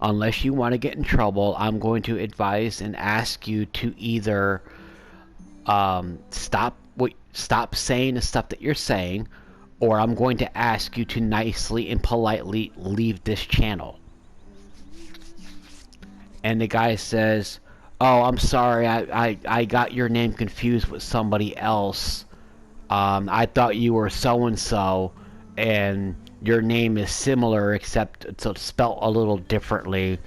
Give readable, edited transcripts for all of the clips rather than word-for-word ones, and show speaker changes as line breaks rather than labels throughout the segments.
unless you want to get in trouble, I'm going to advise and ask you to either stop saying the stuff that you're saying, or I'm going to ask you to nicely and politely leave this channel. And the guy says, "Oh, I'm sorry, I got your name confused with somebody else. I thought you were so and so, and your name is similar except it's spelled a little differently.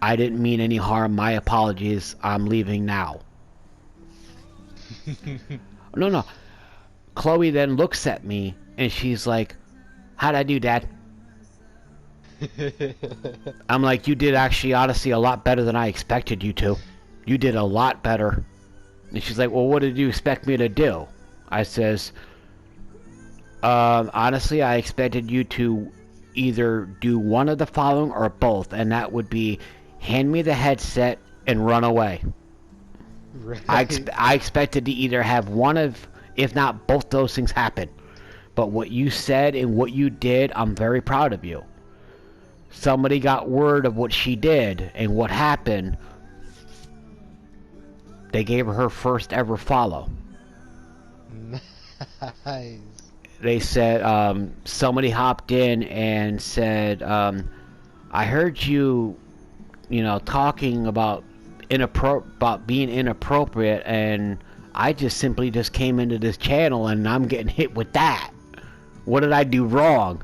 I didn't mean any harm. My apologies. I'm leaving now." No, no. Chloe then looks at me and she's like, "How'd I do, Dad?" I'm like, "You did actually, honestly, a lot better than I expected you to. You did a lot better." And she's like, "Well, what did you expect me to do?" I says, "Honestly, I expected you to either do one of the following or both, and that would be hand me the headset and run away.
Right.
I expected to either have one of, if not both those things happen. But what you said and what you did, I'm very proud of you. Somebody got word of what she did and what happened. They gave her first ever follow.
Nice.
They said somebody hopped in and said, I heard you, talking about being inappropriate, and I just simply just came into this channel and I'm getting hit with that. What did I do wrong?"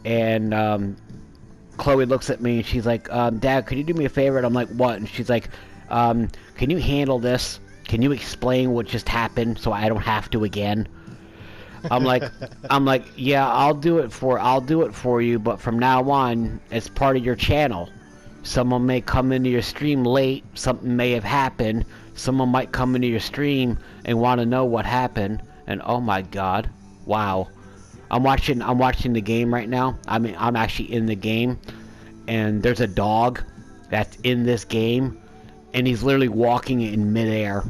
And Chloe looks at me and she's like, "Dad, could you do me a favor?" And I'm like, "What?" And she's like, "Can you handle this? Can you explain what just happened so I don't have to again?" I'm like, "Yeah, I'll do it for you, but from now on, it's part of your channel. Someone may come into your stream late, something may have happened, someone might come into your stream and want to know what happened." And oh my god, wow. I'm watching the game right now. I'm actually in the game, and there's a dog that's in this game, and he's literally walking in midair.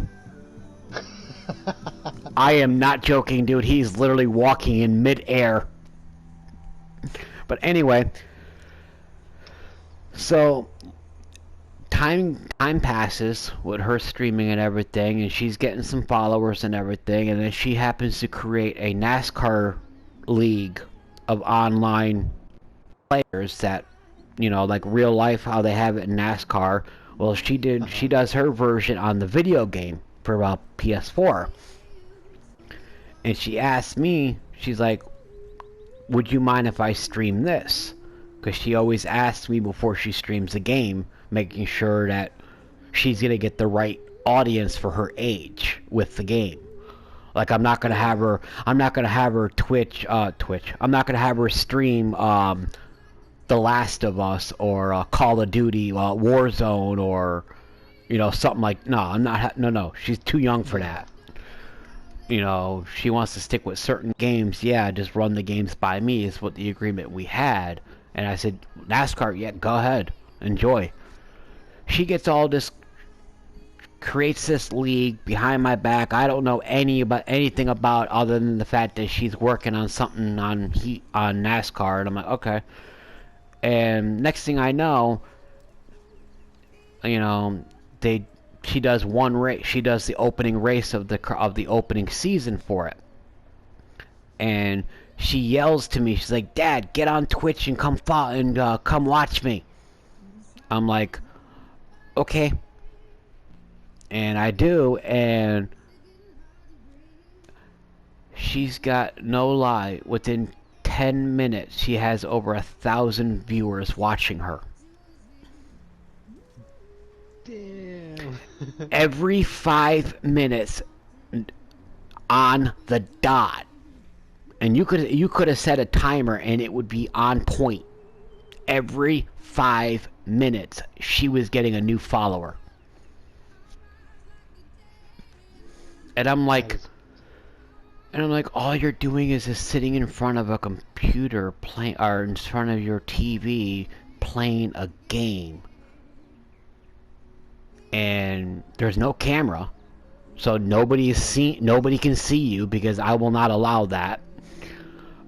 I am not joking, dude. He's literally walking in midair. But anyway, so time passes with her streaming and everything, and she's getting some followers and everything, and then she happens to create a NASCAR league of online players that, like real life how they have it in NASCAR. Well, she does her version on the video game for PS4. And she asked me, she's like, "Would you mind if I stream this?" Because she always asks me before she streams the game, making sure that she's gonna get the right audience for her age with the game. Like, I'm not gonna have her Twitch. I'm not gonna have her stream The Last of Us or Call of Duty, Warzone, or something like. No, I'm not. No. She's too young for
Yeah.
that. She wants to stick with certain games. Yeah, just run the games by me is what the agreement we had. And I said, "NASCAR, yeah, go ahead, enjoy." She gets all this, creates this league behind my back. I don't know anything about other than the fact that she's working on something on NASCAR, and I'm like, okay. And next thing I know, they she does one race. She does the opening race of the opening season for it, and she yells to me. She's like, "Dad, get on Twitch and come watch me." I'm like, okay, and I do, and she's got, no lie, within 10 minutes she has over 1,000 viewers watching her.
Damn.
Every 5 minutes on the dot. And you could have set a timer and it would be on point. Every 5 minutes she was getting a new follower. And I'm like,
Nice.
all you're doing is just sitting in front of a computer playing, or in front of your TV playing a game. And there's no camera, so nobody can see you because I will not allow that.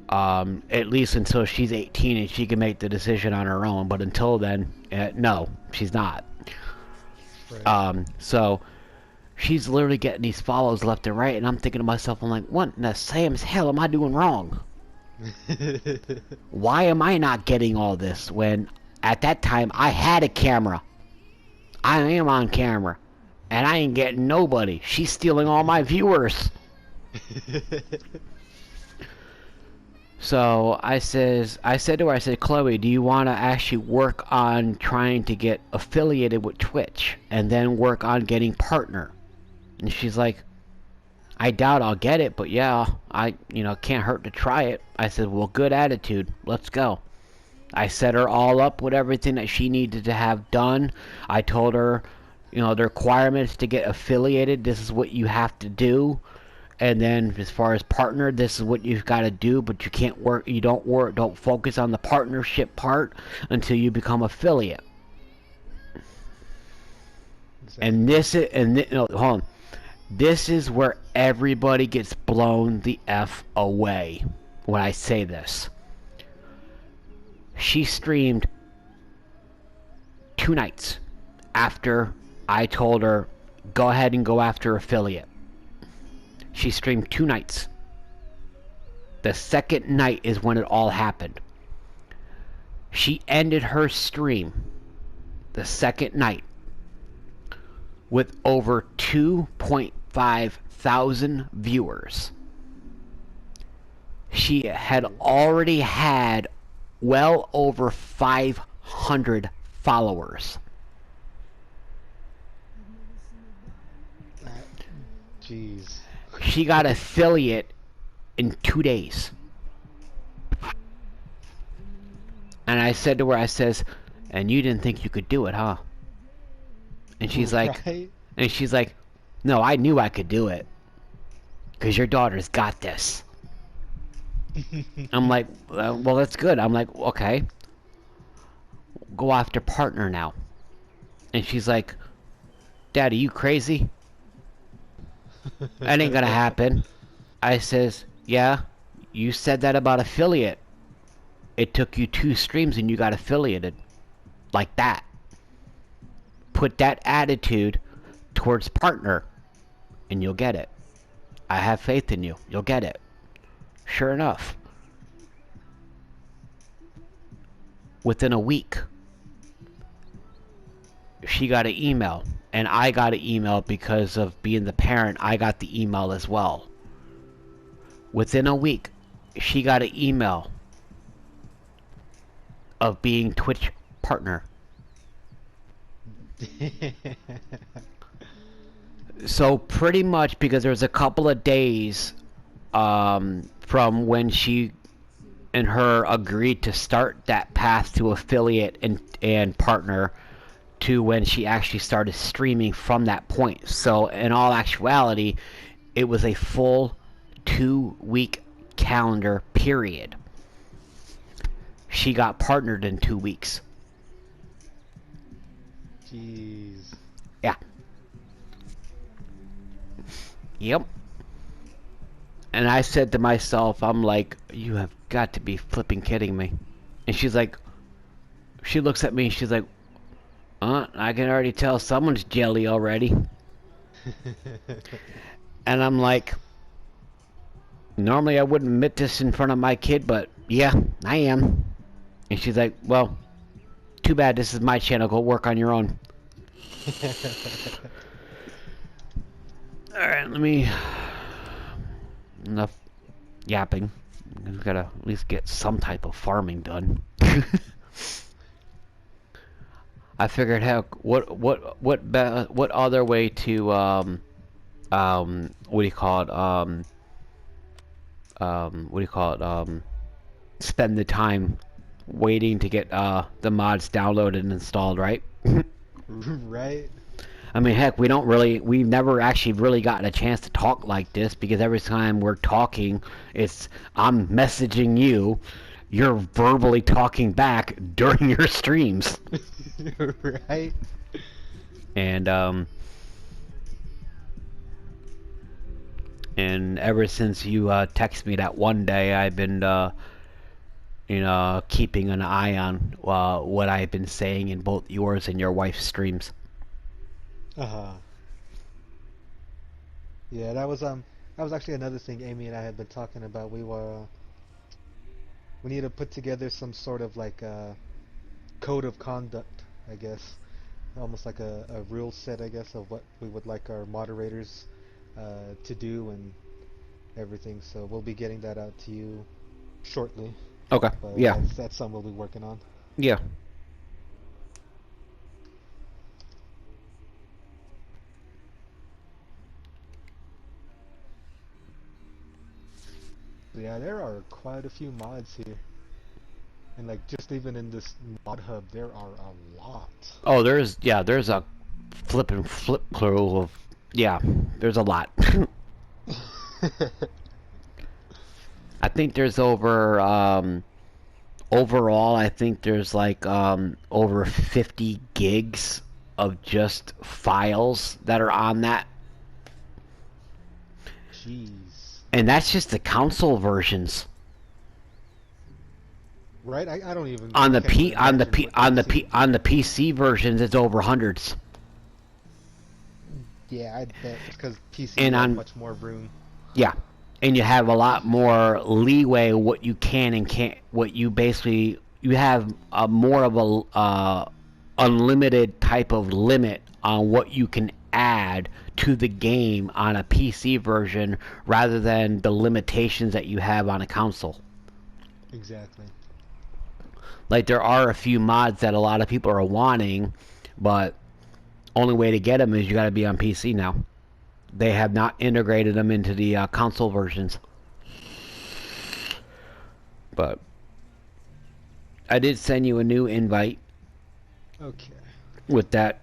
At least until she's 18 and she can make the decision on her own. But until then, no, she's not.
Right.
So she's literally getting these follows left and right, and I'm thinking to myself, I'm like, what in the Sam's hell am I doing wrong? Why am I not getting all this when at that time I had a camera? I am on camera, and I ain't getting nobody. She's stealing all my viewers. So I said to her, I said, Chloe, do you want to actually work on trying to get affiliated with Twitch and then work on getting partner? And she's like, I doubt I'll get it, but yeah, can't hurt to try it. I said, well, good attitude. Let's go. I set her all up with everything that she needed to have done. I told her, the requirements to get affiliated, this is what you have to do. And then as far as partner, this is what you've got to do, but don't focus on the partnership part until you become affiliate.
Exactly.
Hold on. This is where everybody gets blown the F away when I say this. She streamed 2 nights after I told her, go ahead and go after affiliate. She streamed 2 nights. The second night is when it all happened. She ended her stream the second night with over 2.5 thousand viewers. She had already had well over 500 followers.
Jeez.
She got affiliate in 2 days. And I said to her, I says, and you didn't think you could do it, huh? And she's like,
Right?
no, I knew I could do it. Because your daughter's got this. I'm like, well, that's good. I'm like, okay. Go after partner now. And she's like, Daddy, you crazy? That ain't gonna happen. I says, yeah, you said that about affiliate. It took you 2 streams and you got affiliated. Like that. Put that attitude towards partner and you'll get it. I have faith in you. You'll get it. Sure enough. Within a week, she got an email. And I got an email because of being the parent. I got the email as well. Within a week, she got an email of being Twitch partner. So pretty much because there's a couple of days from when she and her agreed to start that path to affiliate and partner to when she actually started streaming from that point. So in all actuality, it was a full 2-week calendar period. She got partnered in 2 weeks.
Jeez.
Yeah. Yep. And I said to myself, I'm like, you have got to be flipping kidding me. And she's like, she looks at me and she's like, I can already tell someone's jelly already. And I'm like, normally I wouldn't admit this in front of my kid, but yeah, I am. And she's like, well, too bad, this is my channel, go work on your own. Alright, enough yapping. I've gotta at least get some type of farming done. I figured, heck, what other way to what do you call it, spend the time waiting to get the mods downloaded and installed, right?
Right?
I mean, heck, we've never actually really gotten a chance to talk like this because every time we're talking, I'm messaging you, you're verbally talking back during your streams.
Right?
And And ever since you text me that one day, I've been keeping an eye on what I've been saying in both yours and your wife's streams.
Uh-huh. Yeah, that was actually another thing Amy and I had been talking about. We need to put together some sort of like code of conduct, I guess. Almost like a rule set, I guess, of what we would like our moderators to do and everything. So we'll be getting that out to you shortly.
Okay.
But
Yeah.
that's something we'll be working on.
Yeah.
Yeah, there are quite a few mods here. And like just even in this mod hub, there are a lot.
Oh, there's a flip crew of there's a lot. I think there's overall I think there's like over 50 gigs of just files that are on that.
Jeez.
And that's just the console versions.
Right? I don't even
On the
can't
P
even
on the
imagine
P
what
on the
they've
P
seen.
on the PC versions it's over hundreds.
Yeah, I bet because PC
And
has
on
much more room.
Yeah, and you have a lot more leeway what you can and can't. What you basically you have a more of a unlimited type of limit on what you can add to the game on a PC version rather than the limitations that you have on a console.
Exactly.
Like there are a few mods that a lot of people are wanting, but only way to get them is you got to be on PC now. They have not integrated them into the console versions. But I did send you a new invite
Okay.
with that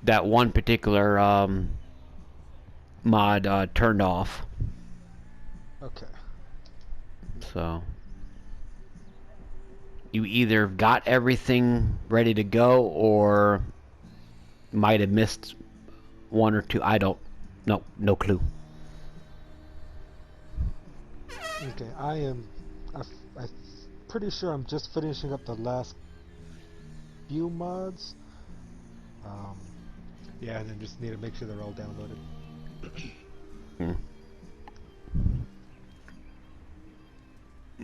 one particular mod turned off.
Okay.
So you either got everything ready to go or might have missed one or two. I don't. No clue.
Okay. I'm pretty sure I'm just finishing up the last few mods. Um, yeah, and then just need to make sure they're all downloaded.
Hmm.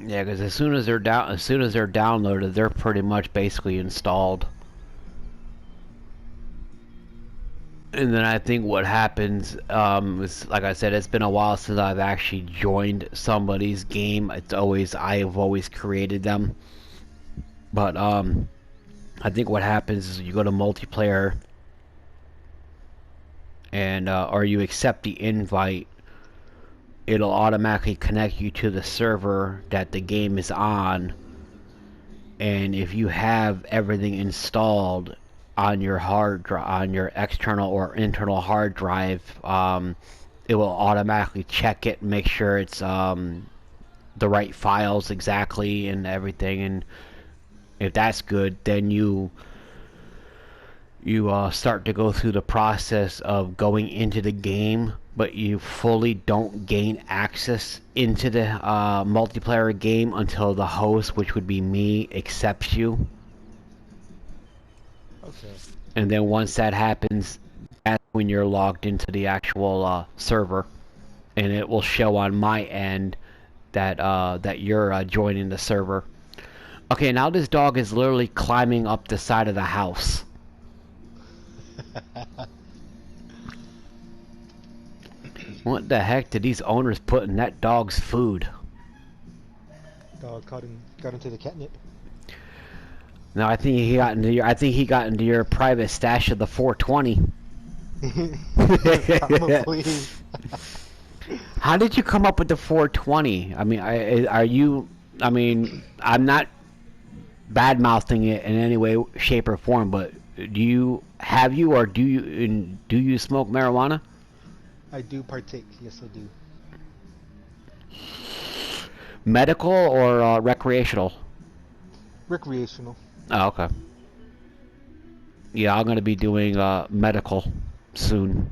Yeah, because as soon as they're downloaded, they're pretty much basically installed. And then I think what happens is, like I said, it's been a while since I've actually joined somebody's game. I have always created them, but I think what happens is you go to multiplayer, and or you accept the invite, it'll automatically connect you to the server that the game is on, and if you have everything installed on your on your external or internal hard drive, it will automatically check it and make sure it's the right files exactly and everything. And if that's good, then you start to go through the process of going into the game, but you fully don't gain access into the multiplayer game until the host, which would be me, accepts you.
Okay.
And then once that happens, that's when you're logged into the actual server, and it will show on my end that that you're joining the server. Okay, now this dog is literally climbing up the side of the house. What the heck did these owners put in that dog's food?
Dog got into the catnip.
No, I think he got into your private stash of the 420.
Probably.
How did you come up with the 420? I mean, are you? I mean, I'm not bad mouthing it in any way, shape, or form, but do you smoke marijuana?
I do partake. Yes, I do.
Medical or recreational?
Recreational.
Oh, okay. Yeah, I'm gonna be doing medical soon.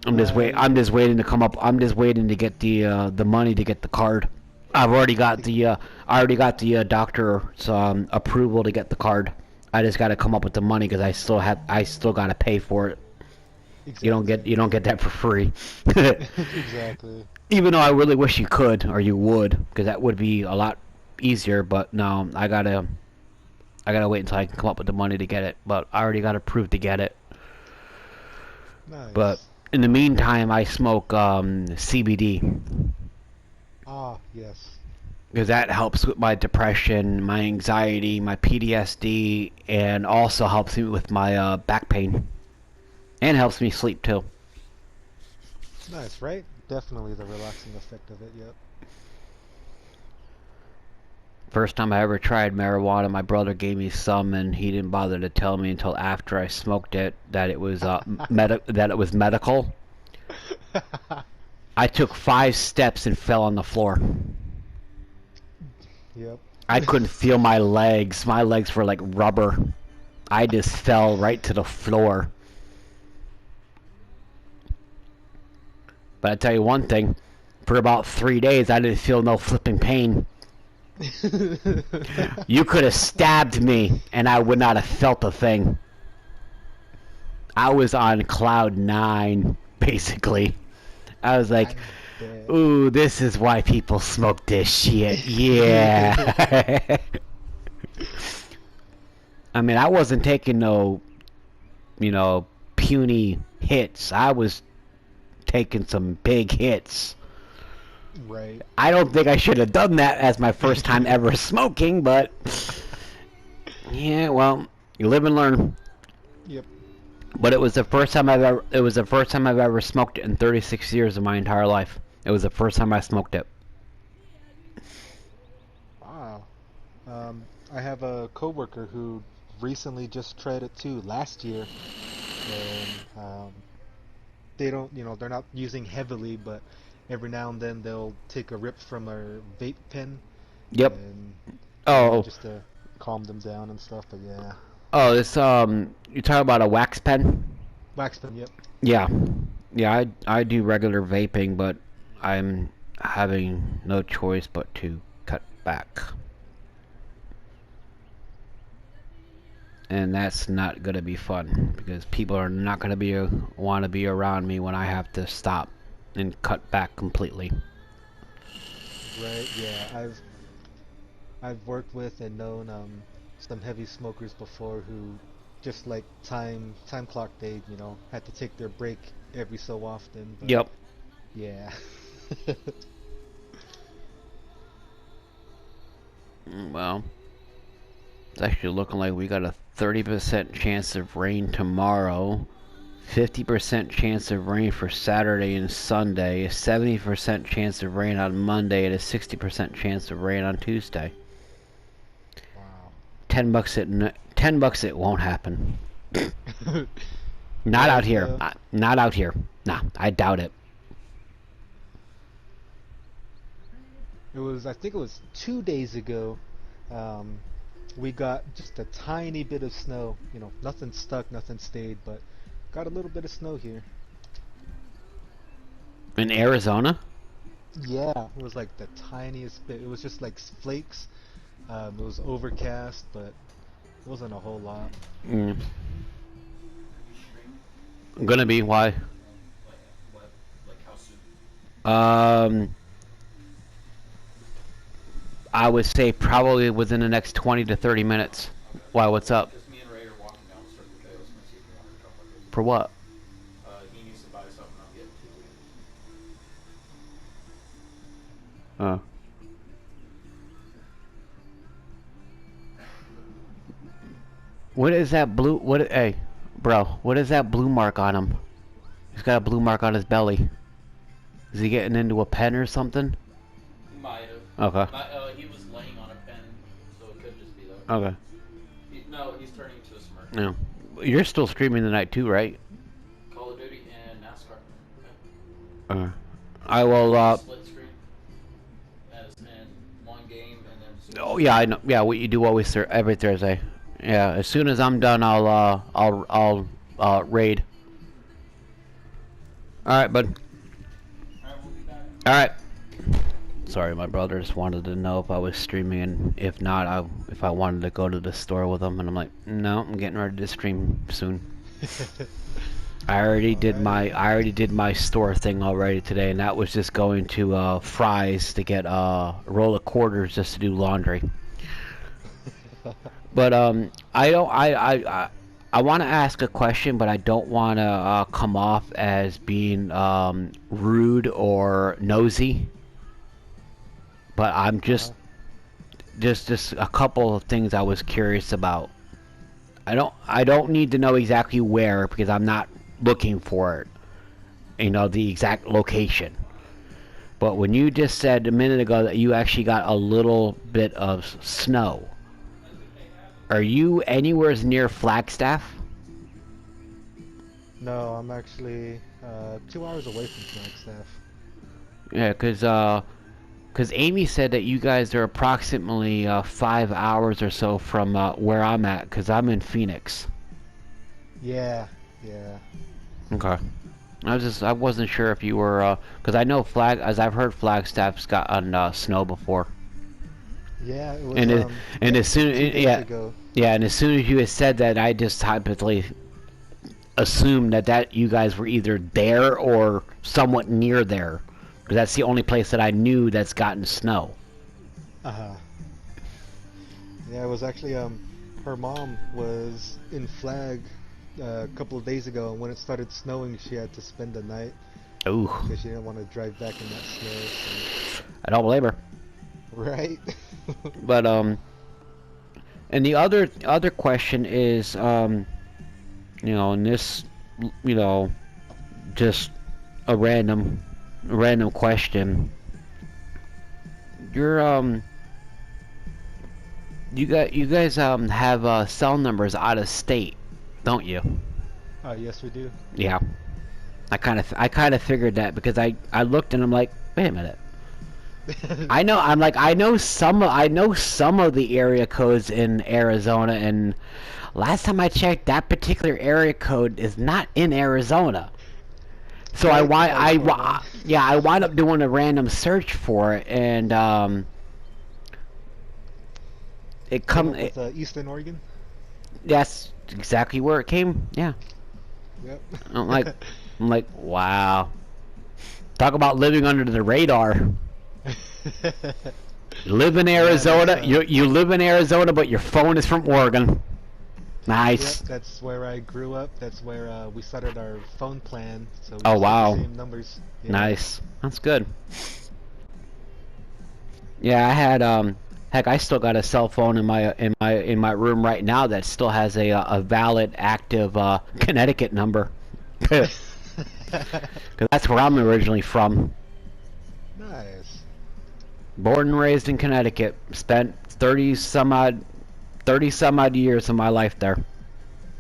I
I'm just waiting to come up. I'm just waiting to get the money to get the card. I already got the doctor's approval to get the card. I just got to come up with the money because I still got to pay for it.
exactly.
You don't get that for free.
Exactly.
Even though I really wish you could or you would, because that would be a lot easier. But no, I gotta wait until I can come up with the money to get it. But I already got approved to get it. But
Nice.
in the meantime, I smoke CBD
Ah, yes.
because that helps with my depression, my anxiety, my PTSD, and also helps me with my back pain, and helps me sleep too.
Nice, right? Definitely the relaxing effect of it, yep.
First time I ever tried marijuana, my brother gave me some, and he didn't bother to tell me until after I smoked it that it was that it was medical. I took 5 steps and fell on the floor.
Yep.
I couldn't feel my legs. My legs were like rubber. I just fell right to the floor. But I tell you one thing, for about 3 days I didn't feel no flipping pain. You could have stabbed me and I would not have felt a thing. I was on cloud 9, basically. I was like,
I'm dead.
ooh, this is why people smoke this shit. Yeah. I mean, I wasn't taking no, puny hits. I was taking some big hits.
Right.
I don't think I should have done that as my first time ever smoking, but yeah, well, you live and learn.
Yep.
But it was the first time I've ever smoked it in 36 years of my entire life. It was the first time I smoked it.
Wow. I have a coworker who recently just tried it too last year, and they don't, they're not using heavily, but every now and then they'll take a rip from a vape pen,
Yep.
and
Oh,
just to calm them down and stuff. But yeah,
this you talking about a wax pen?
wax pen. Yep.
Yeah. Yeah, I do regular vaping, but I'm having no choice but to cut back. And that's not going to be fun because people are not going to want to be around me when I have to stop and cut back completely.
Right. Yeah. I've worked with and known some heavy smokers before who just like time clock they had to take their break every so often, but
Yep.
yeah.
Well, it's actually looking like we got a 30% chance of rain tomorrow, 50% chance of rain for Saturday and Sunday, a 70% chance of rain on Monday, and a 60% chance of rain on Tuesday.
Wow.
$10 it won't happen. Not
Yeah,
out here. Not out here. Nah, I doubt it.
I think it was 2 days ago. Um, we got just a tiny bit of snow. Nothing stuck, nothing stayed, but got a little bit of snow here.
In Arizona?
Yeah, it was like the tiniest bit. It was just like flakes. It was overcast, but it wasn't a whole lot.
Mm. Gonna be why? Um, I would say probably within the next 20 to 30 minutes. Why? What's up?
Because me and Ray are walking down Circle K. I was going to see if you wanted to come with us.
For what?
He needs to buy something. I'm getting to it.
Uh. What is that blue? Hey, bro, what is that blue mark on him? He's got a blue mark on his belly. Is he getting into a pen or something?
He might have.
Okay.
He was laying on a pen, so it could just be that.
Okay.
No, he's turning into a smirk.
No. You're still streaming tonight too, right?
Call of Duty and NASCAR.
Uh, I will.
Split screen. As in one game and then.
Oh yeah, I know. Yeah, what you do always every Thursday. Yeah, as soon as I'm done, I'll raid. All right, bud.
Alright, we'll be back.
All right. Sorry, my brother just wanted to know if I was streaming, and if not, if I wanted to go to the store with him, and I'm like, no, I'm getting ready to stream soon. I already did my store thing already today, and that was just going to Fry's to get a roll of quarters just to do laundry. But I want to ask a question, but I don't want to come off as being rude or nosy. But I'm just a couple of things I was curious about. I don't need to know exactly where, because I'm not looking for it. You know, the exact location. But when you just said a minute ago that you actually got a little bit of snow, are you anywhere near Flagstaff?
No, I'm actually 2 hours away from Flagstaff.
Yeah, because Amy said that you guys are approximately 5 hours or so from where I'm at, because I'm in Phoenix.
Yeah, yeah.
Okay. I wasn't sure if you were, because I know as I've heard Flagstaff's gotten snow before.
Yeah, it was.
And as soon
2 days ago.
yeah, and as soon as you had said that, I just hypothetically assumed that you guys were either there or somewhat near there, because that's the only place that I knew that's gotten snow.
Uh-huh. Yeah, it was actually her mom was in Flag a couple of days ago, and when it started snowing, she had to spend the night
Ooh,
because she didn't want to drive back in that snow. So.
I don't blame her.
Right.
But and the other question is, you know, and this, you know, just a random question. You're you guys have cell numbers out of state, don't you?
Yes, we do.
Yeah. I kind of figured that, because I looked and I'm like, wait a minute. I know some of the area codes in Arizona, and last time I checked, that particular area code is not in Arizona. So I wind up doing a random search for it, and it come
With Eastern Oregon.
that's exactly where it came. Yeah.
Yep.
I'm like, wow. Talk about living under the radar. You live in Arizona. You live in Arizona, but your phone is from Oregon. Nice.
Yep, that's where I grew up. That's where we started our phone plan. So we
Oh,
still
wow.
have the same numbers. Yeah.
Nice. That's good. Yeah, I had heck, I still got a cell phone in my room right now that still has a valid active Connecticut number. Because that's where I'm originally from.
Nice.
Born and raised in Connecticut. Spent 30 some odd years of my life there.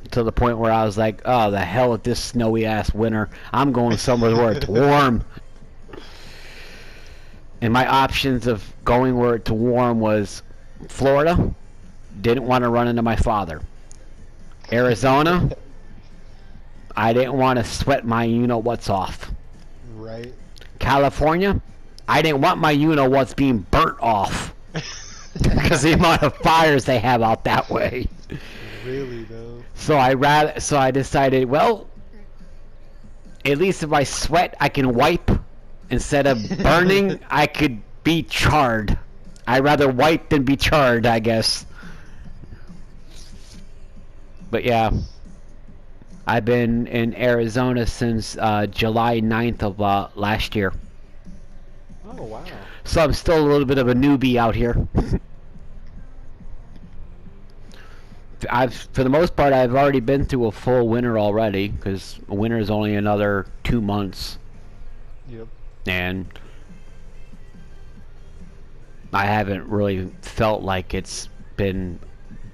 To the point where I was like, oh, the hell with this snowy ass winter. I'm going somewhere where it's warm. And my options of going where it's warm was Florida. Didn't want to run into my father. Arizona. I didn't want to sweat my you-know-what's off.
Right.
California. I didn't want my you-know-what's being burnt off. Because the amount of fires they have out that way.
Really though.
So I decided, well, at least if I sweat, I can wipe. Instead of burning, I could be charred. I'd rather wipe than be charred, I guess. But yeah, I've been in Arizona since July 9th of last year.
Oh wow.
So I'm still a little bit of a newbie out here. For the most part, I've already been through a full winter already, because winter is only another 2 months.
Yep.
And I haven't really felt like it's been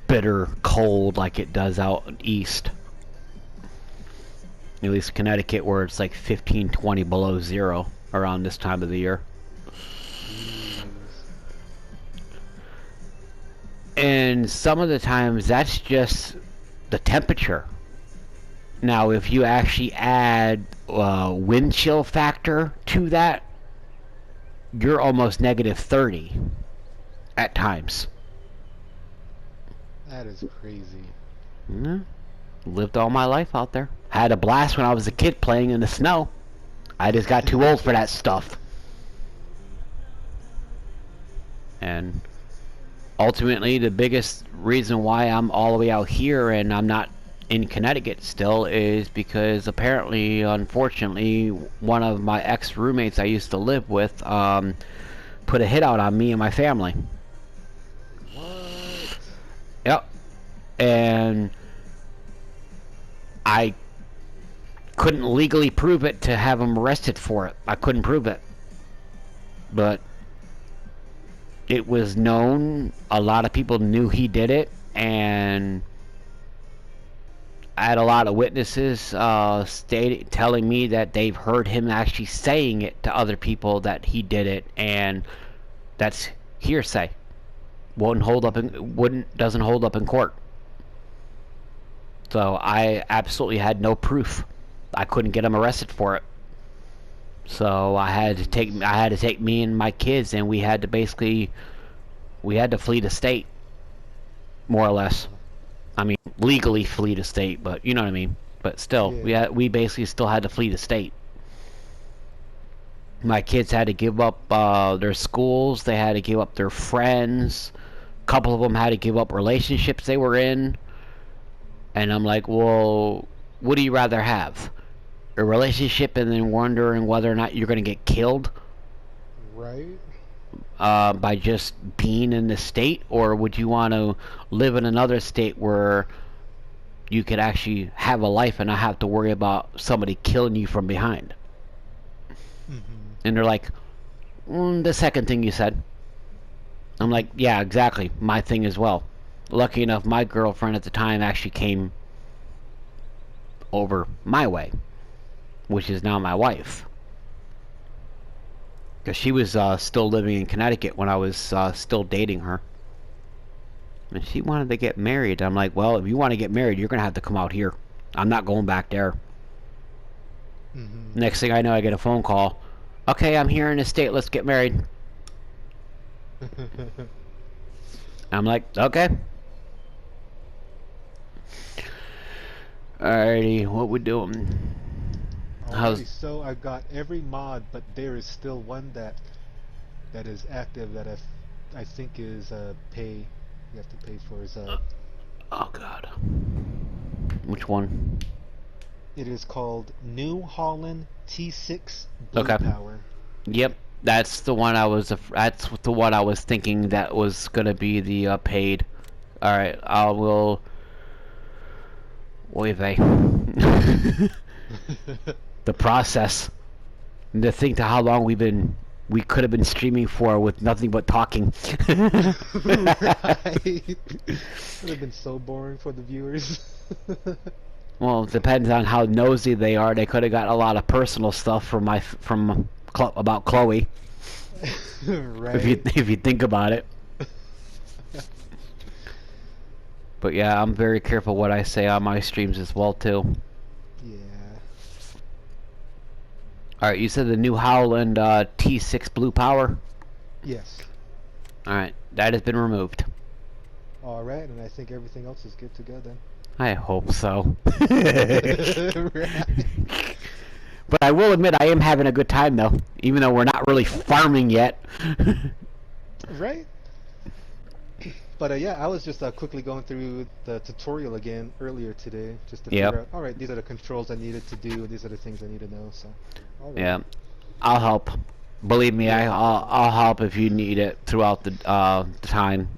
bitter cold like it does out east. At least Connecticut, where it's like 15, 20 below zero around this time of the year. And some of the times that's just the temperature. Now, if you actually add wind chill factor to that, you're almost -30 at times.
That is crazy.
Yeah. Lived all my life out there. Had a blast when I was a kid playing in the snow. I just got too old for that stuff. And ultimately, the biggest reason why I'm all the way out here and I'm not in Connecticut still is because apparently, unfortunately, one of my ex-roommates I used to live with put a hit out on me and my family.
What?
Yep. And I couldn't legally prove it to have him arrested for it. I couldn't prove it. But it was known. A lot of people knew he did it, and I had a lot of witnesses telling me that they've heard him actually saying it to other people that he did it, and that's hearsay. Doesn't hold up in court. So I absolutely had no proof. I couldn't get him arrested for it. So I had to take me and my kids, and we had to flee the state, more or less. I mean, legally flee the state, but you know what I mean. But still,
Yeah.
we basically still had to flee the state. My kids had to give up their schools. They had to give up their friends. A couple of them had to give up relationships they were in. And I'm like, well, what do you rather have? A relationship and then wondering whether or not you're going to get killed
Right?
by just being in the state? Or would you want to live in another state where you could actually have a life and not have to worry about somebody killing you from behind?
Mm-hmm.
And they're like, the second thing you said. I'm like, yeah, exactly. My thing as well. Lucky enough, my girlfriend at the time actually came over my way, which is now my wife. Because she was still living in Connecticut when I was still dating her. And she wanted to get married. I'm like, well, if you want to get married, you're going to have to come out here. I'm not going back there.
Mm-hmm.
Next thing I know, I get a phone call. Okay, I'm here in the state. Let's get married. I'm like, okay. Alrighty, what we doing?
Alrighty, so I got every mod, but there is still one that is active that I think is pay. You have to pay for is
Oh god. Which one?
it is called New Holland T6 Blue
Okay.
Power.
Yep, that's the one I was thinking that was gonna be the paid. Alright, I will. Oy vey. The process. And to think to how long we could have been streaming for with nothing but talking.
Right. It would have been so boring for the viewers.
Well, it depends on how nosy they are. They could have got a lot of personal stuff from about Chloe.
Right.
If you think about it. But yeah, I'm very careful what I say on my streams as well too.
Yeah.
All right, you said the New Howland T6 Blue Power.
Yes.
All right, that has been removed.
All right, and I think everything else is good to go then.
I hope so.
Right.
But I will admit I am having a good time though, even though we're not really farming yet.
Right. But yeah, I was just quickly going through the tutorial again earlier today, just to
Yep.
figure out. All right, these are the controls I needed to do. These are the things I need to know. So. All right.
Yeah, I'll help. Believe me, I'll help if you need it throughout the time.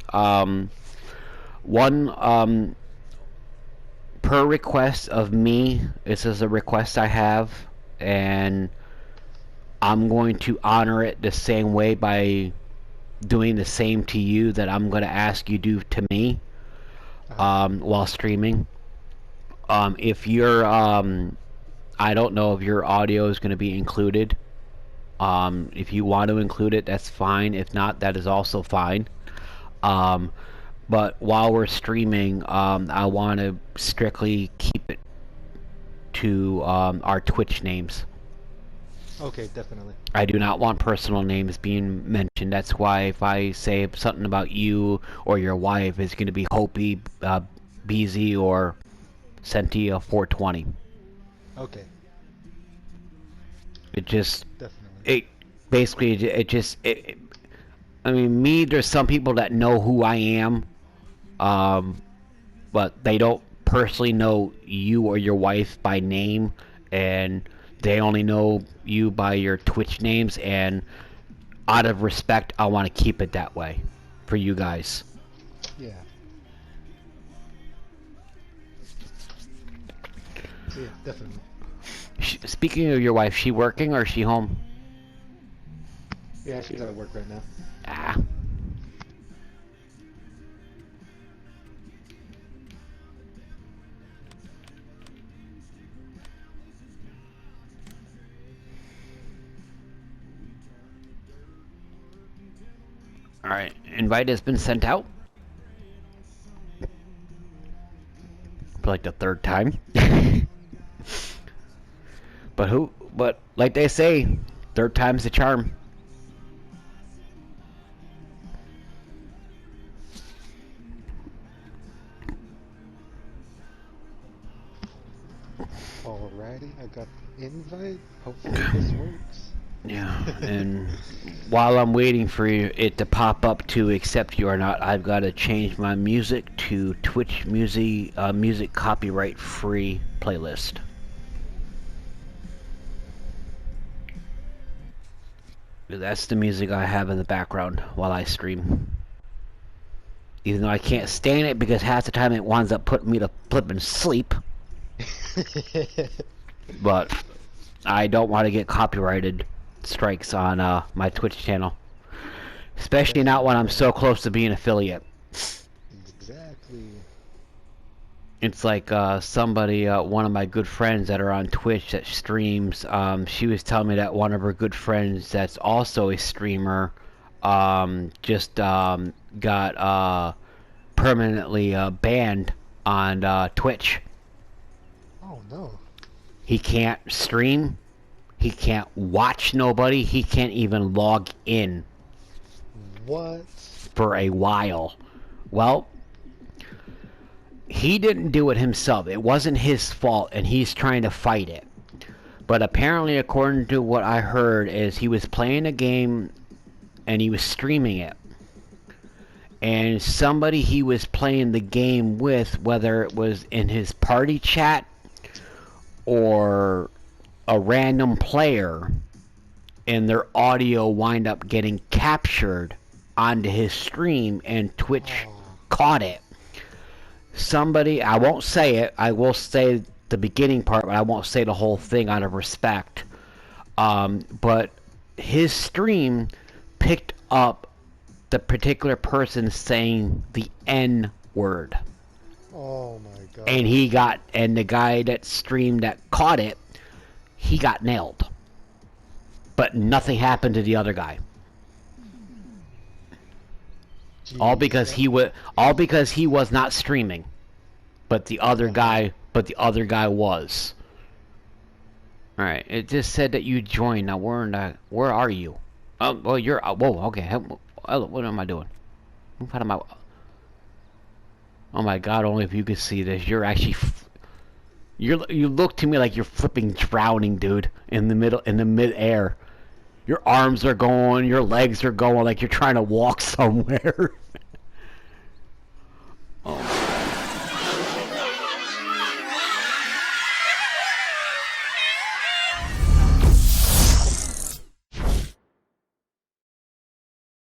One per request of me. This is a request I have, and I'm going to honor it the same way by doing the same to you that I'm going to ask you do to me while streaming. If you're I don't know if your audio is going to be included. If you want to include it, that's fine. If not, that is also fine. But while we're streaming, I want to strictly keep it to our Twitch names.
Okay, definitely.
I do not want personal names being mentioned. That's why if I say something about you or your wife, it's going to be Hopi, BZ, or Sentia 420.
Okay,
It just,
definitely.
I mean, me, there's some people that know who I am, but they don't personally know you or your wife by name, and they only know you by your Twitch names, and out of respect, I want to keep it that way for you guys.
Yeah. So yeah, definitely.
Speaking of your wife, she working or is she home?
Yeah, she's at work right now.
Ah. Alright, invite has been sent out. For like the third time. But like they say, third time's the charm.
Alrighty, I got the invite. Hopefully this works.
Yeah, and while I'm waiting for it to pop up to accept you or not, I've got to change my music to Twitch music copyright free playlist. That's the music I have in the background while I stream. Even though I can't stand it because half the time it winds up putting me to flipping sleep. But I don't want to get copyrighted strikes on my Twitch channel. Especially not when I'm so close to being affiliate.
Exactly.
It's like somebody, one of my good friends that are on Twitch that streams, she was telling me that one of her good friends that's also a streamer just got permanently banned on Twitch.
Oh no.
He can't stream, he can't watch nobody, he can't even log in
What?
for a while. Well, he didn't do it himself. It wasn't his fault, and he's trying to fight it. But apparently, according to what I heard, is he was playing a game and he was streaming it. And somebody he was playing the game with, whether it was in his party chat or a random player, and their audio wind up getting captured onto his stream, and Twitch caught it. Somebody, I won't say it, I will say the beginning part, but I won't say the whole thing out of respect. But his stream picked up the particular person saying the N word.
Oh my god.
And the guy that streamed that caught it, he got nailed. But nothing happened to the other guy.
Jeez,
All because he was not streaming, but the other guy was. All right, it just said that you joined. Now where are you? Oh, well, you're. Whoa, okay. What am I doing? What am I? Oh my God! Only if you could see this. You're actually. You look to me like you're flipping drowning, dude. In the mid-air. Your arms are going, your legs are going like you're trying to walk somewhere.